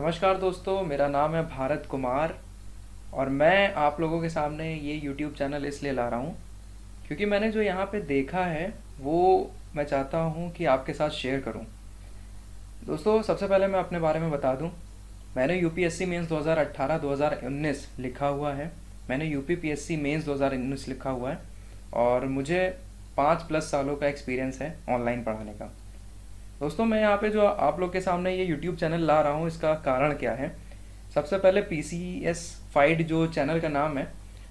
नमस्कार दोस्तों, मेरा नाम है भारत कुमार और मैं आप लोगों के सामने ये YouTube चैनल इसलिए ला रहा हूँ क्योंकि मैंने जो यहाँ पे देखा है वो मैं चाहता हूँ कि आपके साथ शेयर करूँ। दोस्तों, सबसे पहले मैं अपने बारे में बता दूँ। मैंने यूपीएससी मेंस 2018-2019 लिखा हुआ है। मैंने यूपीपीएससी मेंस 2019 लिखा हुआ है और मुझे 5+ सालों का एक्सपीरियंस है ऑनलाइन पढ़ाने का। दोस्तों, मैं यहाँ पे जो आप लोग के सामने ये यूट्यूब चैनल ला रहा हूँ, इसका कारण क्या है। सबसे पहले PCS फाइड जो चैनल का नाम है,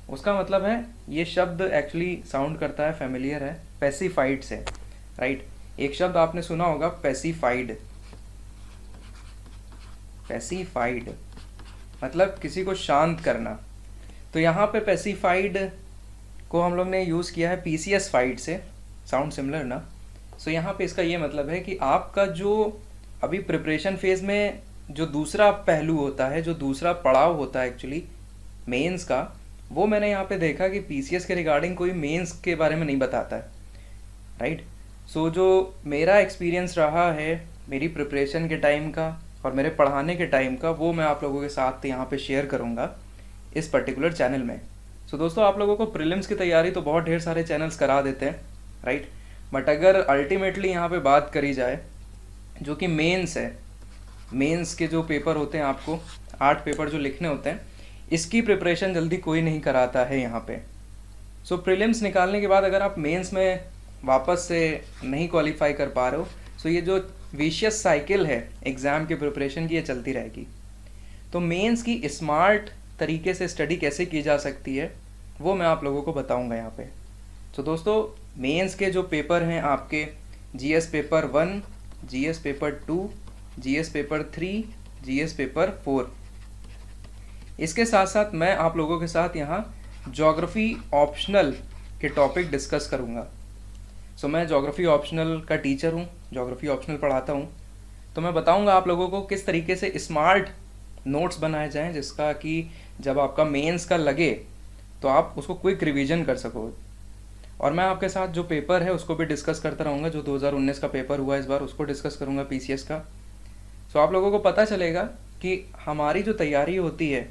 उसका मतलब है, ये शब्द एक्चुअली साउंड करता है, फेमिलियर है, पैसिफाइड से, राइट। एक शब्द आपने सुना होगा, पैसिफाइड। पैसिफाइड मतलब किसी को शांत करना। तो यहाँ पे पैसिफाइड को हम लोग ने यूज़ किया है PCS फाइड से, साउंड सिमिलर ना। सो यहाँ पे इसका ये मतलब है कि आपका जो अभी प्रिपरेशन फेज़ में जो दूसरा पहलू होता है, जो दूसरा पड़ाव होता है एक्चुअली मेंस का, वो मैंने यहाँ पे देखा कि PCS के रिगार्डिंग कोई मेंस के बारे में नहीं बताता है, राइट। सो जो मेरा एक्सपीरियंस रहा है मेरी प्रिपरेशन के टाइम का और मेरे पढ़ाने के टाइम का, वो मैं आप लोगों के साथ यहाँ पे शेयर करूँगा इस पर्टिकुलर चैनल में। सो दोस्तों, आप लोगों को प्रीलिम्स की तैयारी तो बहुत ढेर सारे चैनल्स करा देते हैं, राइट। बट अगर अल्टीमेटली यहाँ पे बात करी जाए जो कि मेंस है, मेंस के जो पेपर होते हैं, आपको 8 पेपर जो लिखने होते हैं, इसकी प्रिपरेशन जल्दी कोई नहीं कराता है यहाँ पे। सो प्रीलिम्स निकालने के बाद अगर आप मेंस में वापस से नहीं क्वालिफाई कर पा रहे हो, सो ये जो विशियस साइकिल है एग्ज़ाम की प्रिपरेशन की, ये चलती रहेगी। तो मेंस की स्मार्ट तरीके से स्टडी कैसे की जा सकती है वो मैं आप लोगों को बताऊंगा यहाँ पे। तो दोस्तों, मेंस के जो पेपर हैं आपके, GS paper 1, GS paper 2, GS paper 3, GS paper 4, इसके साथ साथ मैं आप लोगों के साथ यहाँ ज्योग्राफी ऑप्शनल के टॉपिक डिस्कस करूँगा। सो मैं ज्योग्राफी ऑप्शनल का टीचर हूँ, ज्योग्राफी ऑप्शनल पढ़ाता हूँ। तो मैं बताऊँगा आप लोगों को किस तरीके से स्मार्ट नोट्स बनाए जाएं, जिसका कि जब आपका मेंस का लगे तो आप उसको क्विक रिवीजन कर सको। और मैं आपके साथ जो पेपर है उसको भी डिस्कस करता रहूँगा। जो 2019 का पेपर हुआ इस बार, उसको डिस्कस करूँगा, PCS का। सो आप लोगों को पता चलेगा कि हमारी जो तैयारी होती है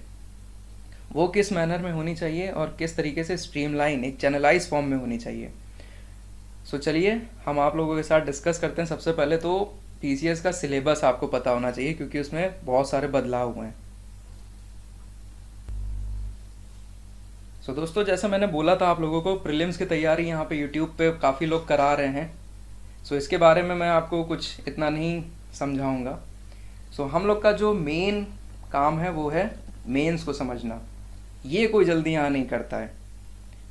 वो किस मैनर में होनी चाहिए और किस तरीके से स्ट्रीमलाइन, एक चैनलाइज फॉर्म में होनी चाहिए। सो चलिए हम आप लोगों के साथ डिस्कस करते हैं। सबसे पहले तो PCS का सिलेबस आपको पता होना चाहिए क्योंकि उसमें बहुत सारे बदलाव हुए हैं। सो दोस्तों, जैसा मैंने बोला था आप लोगों को, प्रीलिम्स की तैयारी यहाँ पे यूट्यूब पे काफ़ी लोग करा रहे हैं। सो इसके बारे में मैं आपको कुछ इतना नहीं समझाऊंगा। सो हम लोग का जो मेन काम है वो है मेंस को समझना। ये कोई जल्दी यहाँ नहीं करता है।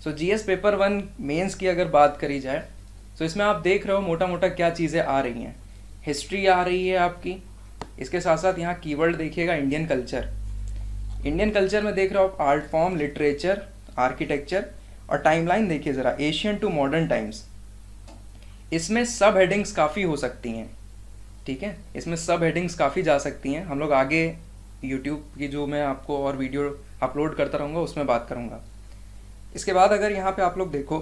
सो GS पेपर 1 मेंस की अगर बात करी जाए, तो इसमें आप देख रहे हो मोटा मोटा क्या चीज़ें आ रही हैं। हिस्ट्री आ रही है आपकी, इसके साथ साथ यहाँ कीवर्ड देखिएगा, इंडियन कल्चर। इंडियन कल्चर में देख रहे हो आप आर्ट फॉर्म, लिटरेचर, आर्किटेक्चर, और टाइमलाइन देखिए ज़रा, एशियन टू मॉडर्न टाइम्स। इसमें सब हेडिंग्स काफ़ी हो सकती हैं, ठीक है। इसमें सब हेडिंग्स काफ़ी जा सकती हैं। हम लोग आगे यूट्यूब की जो मैं आपको और वीडियो अपलोड करता रहूँगा उसमें बात करूँगा। इसके बाद अगर यहाँ पे आप लोग देखो,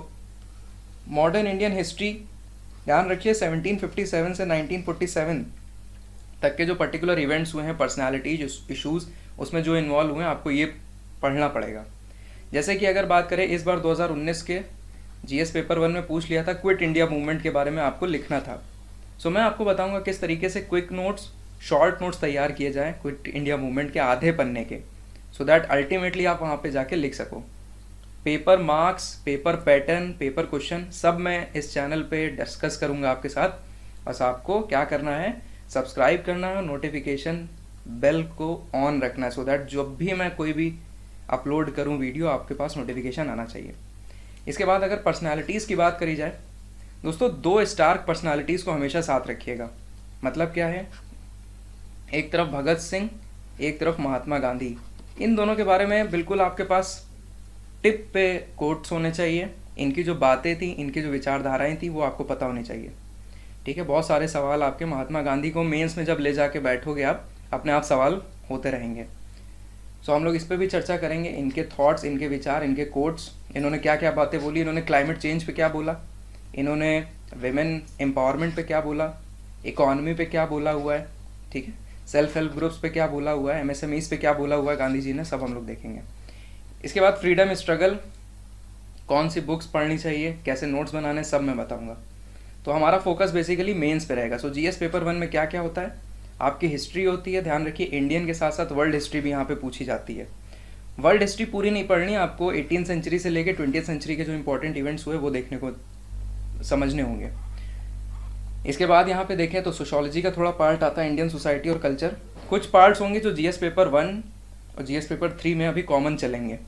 मॉडर्न इंडियन हिस्ट्री, ध्यान रखिए 1757 से 1947 तक के जो पर्टिकुलर इवेंट्स हुए हैं, पर्सनालिटीज, इशूज़ उसमें जो इन्वॉल्व हुए हैं, आपको ये पढ़ना पड़ेगा। जैसे कि अगर बात करें, इस बार 2019 के GS पेपर 1 में पूछ लिया था, क्विट इंडिया मूवमेंट के बारे में आपको लिखना था। सो मैं आपको बताऊंगा किस तरीके से क्विक नोट्स, शॉर्ट नोट्स तैयार किए जाएं क्विट इंडिया मूवमेंट के आधे पन्ने के, सो दैट अल्टीमेटली आप वहाँ पे जाके लिख सको। Paper marks, paper pattern, paper question, सब मैं इस चैनल पे डिस्कस करूँगा आपके साथ। बस आपको क्या करना है, सब्सक्राइब करना है, नोटिफिकेशन बेल को ऑन रखना है, सो दैट जब भी मैं कोई भी अपलोड करूं वीडियो, आपके पास नोटिफिकेशन आना चाहिए। इसके बाद अगर पर्सनालिटीज़ की बात करी जाए, दोस्तों 2 स्टार्क पर्सनालिटीज़ को हमेशा साथ रखिएगा। मतलब क्या है, एक तरफ भगत सिंह, एक तरफ महात्मा गांधी। इन दोनों के बारे में बिल्कुल आपके पास टिप पे कोट्स होने चाहिए। इनकी जो बातें थी, इनकी जो विचारधाराएं थी, वो आपको पता होनी चाहिए, ठीक है। बहुत सारे सवाल आपके महात्मा गांधी को मेंस में जब ले जाके बैठोगे आप, अपने आप सवाल होते रहेंगे। सो हम लोग इस पर भी चर्चा करेंगे, इनके थॉट्स, इनके विचार, इनके कोट्स, इन्होंने क्या क्या बातें बोली, इन्होंने क्लाइमेट चेंज पे क्या बोला, इन्होंने विमेन एम्पावरमेंट पे क्या बोला, इकोनॉमी पे क्या बोला हुआ है, ठीक है। सेल्फ हेल्प ग्रुप्स पे क्या बोला हुआ है, एमएसएमईज पे क्या बोला हुआ है गांधी जी ने, सब हम लोग देखेंगे। इसके बाद फ्रीडम स्ट्रगल, कौन सी बुक्स पढ़नी चाहिए, कैसे नोट्स बनाने, सब मैं बताऊंगा। तो हमारा फोकस बेसिकली मेंस पे रहेगा। सो जीएस पेपर 1 में क्या क्या होता है, आपकी हिस्ट्री होती है, ध्यान रखिए इंडियन के साथ साथ वर्ल्ड हिस्ट्री भी यहाँ पे पूछी जाती है। वर्ल्ड हिस्ट्री पूरी नहीं पढ़नी, आपको 18th सेंचुरी से लेकर 20th सेंचुरी के जो इंपॉर्टेंट इवेंट्स हुए वो देखने को समझने होंगे। इसके बाद यहाँ पे देखें तो सोशोलॉजी का थोड़ा पार्ट आता है, इंडियन सोसाइटी और कल्चर। कुछ पार्ट्स होंगे जो जीएस पेपर 1 और जीएस पेपर 3 में अभी कॉमन चलेंगे।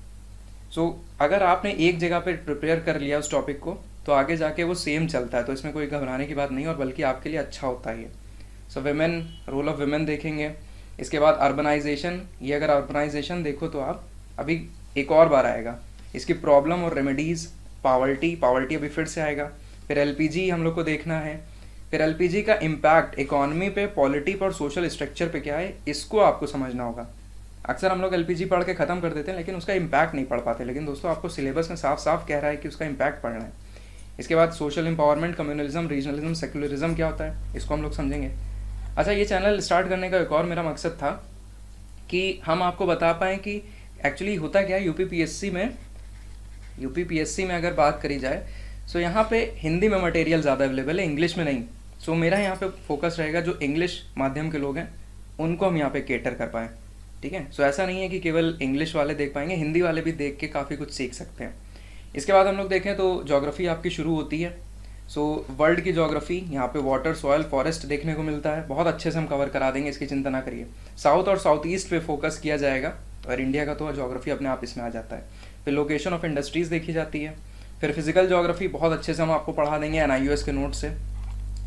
सो अगर आपने एक जगह पे प्रिपेयर कर लिया उस टॉपिक को तो आगे जाके वो सेम चलता है, तो इसमें कोई घबराने की बात नहीं, और बल्कि आपके लिए अच्छा होता है ये। सो विमेन, रोल ऑफ विमेन देखेंगे। इसके बाद अर्बनाइजेशन, ये अगर अर्बनाइजेशन देखो तो आप अभी एक और बार आएगा, इसकी प्रॉब्लम और रेमेडीज़, पावर्टी अभी फिर से आएगा। फिर एलपीजी हम लोग को देखना है, फिर एलपीजी का इम्पैक्ट इकोनॉमी पे, पॉलिटी पर और सोशल स्ट्रक्चर पे क्या है, इसको आपको समझना होगा। अक्सर हम लोग एलपीजी पढ़ के ख़त्म कर देते हैं लेकिन उसका इम्पैक्ट नहीं पढ़ पाते, लेकिन दोस्तों आपको सिलेबस में साफ साफ कह रहा है कि उसका इम्पैक्ट पढ़ना है। इसके बाद social empowerment, communalism, regionalism, secularism क्या होता है, इसको हम लोग समझेंगे। अच्छा, ये चैनल स्टार्ट करने का एक और मेरा मकसद था कि हम आपको बता पाएँ कि एक्चुअली होता क्या है। यूपीपीएससी में अगर बात करी जाए सो यहाँ पे हिंदी में मटेरियल ज़्यादा अवेलेबल है, इंग्लिश में नहीं। सो मेरा यहाँ पे फोकस रहेगा जो इंग्लिश माध्यम के लोग हैं उनको हम यहाँ पे केटर कर पाएँ, ठीक है। सो ऐसा नहीं है कि केवल इंग्लिश वाले देख पाएंगे, हिंदी वाले भी देख के काफ़ी कुछ सीख सकते हैं। इसके बाद हम लोग देखें तो ज्योग्राफी आपकी शुरू होती है। सो वर्ल्ड की ज्योग्राफी, यहाँ पे वाटर, सॉयल, फॉरेस्ट देखने को मिलता है, बहुत अच्छे से हम कवर करा देंगे, इसकी चिंता ना करिए। साउथ और साउथ ईस्ट पे फोकस किया जाएगा और इंडिया का तो ज्योग्राफी अपने आप इसमें आ जाता है। फिर लोकेशन ऑफ इंडस्ट्रीज़ देखी जाती है। फिर फिजिकल ज्योग्राफी बहुत अच्छे से हम आपको पढ़ा देंगे एनआईयूएस के नोट से,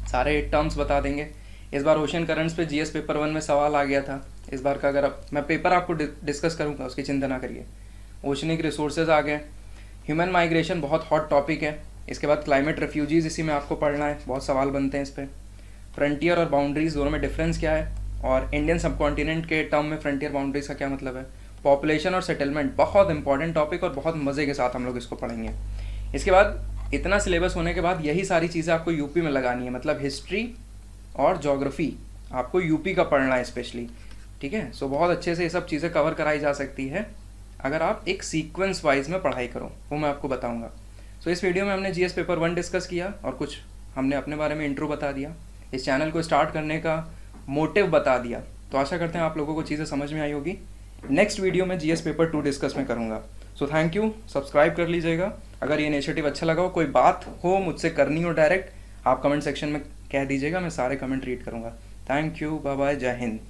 सारे टर्म्स बता देंगे। इस बार ओशन करंट्स पे जीएस पेपर 1 में सवाल आ गया था इस बार का, अगर मैं पेपर आपको डिस्कस करूँगा उसकी चिंता ना करिए। ओशनिक रिसोर्सेज आ गए। ह्यूमन माइग्रेशन बहुत हॉट टॉपिक है। इसके बाद क्लाइमेट रेफ्यूजीज़, इसी में आपको पढ़ना है, बहुत सवाल बनते हैं इस पर। फ्रंटियर और बाउंड्रीज दोनों में डिफरेंस क्या है, और इंडियन सब कॉन्टिनेंट के टर्म में फ्रंटियर बाउंड्रीज का क्या मतलब है। पॉपुलेशन और सेटलमेंट बहुत इंपॉर्टेंट टॉपिक और बहुत मज़े के साथ हम लोग इसको पढ़ेंगे। इसके बाद इतना सिलेबस होने के बाद यही सारी चीज़ें आपको यूपी में लगानी है, मतलब हिस्ट्री और ज्योग्राफी आपको यूपी का पढ़ना है स्पेशली, ठीक है। सो बहुत अच्छे से ये सब चीज़ें कवर कराई जा सकती है अगर आप एक सीक्वेंस वाइज में पढ़ाई करो, वो मैं आपको बताऊंगा। सो इस वीडियो में हमने जीएस पेपर 1 डिस्कस किया और कुछ हमने अपने बारे में इंट्रो बता दिया, इस चैनल को स्टार्ट करने का मोटिव बता दिया। तो आशा करते हैं आप लोगों को चीज़ें समझ में आई होगी। नेक्स्ट वीडियो में जीएस पेपर 2 डिस्कस में करूँगा। सो थैंक यू, सब्सक्राइब कर लीजिएगा। अगर ये इनिशिएटिव अच्छा लगा हो, कोई बात हो मुझसे करनी हो डायरेक्ट, आप कमेंट सेक्शन में कह दीजिएगा, मैं सारे कमेंट रीड करूँगा। थैंक यू, बाय बाय, जय हिंद।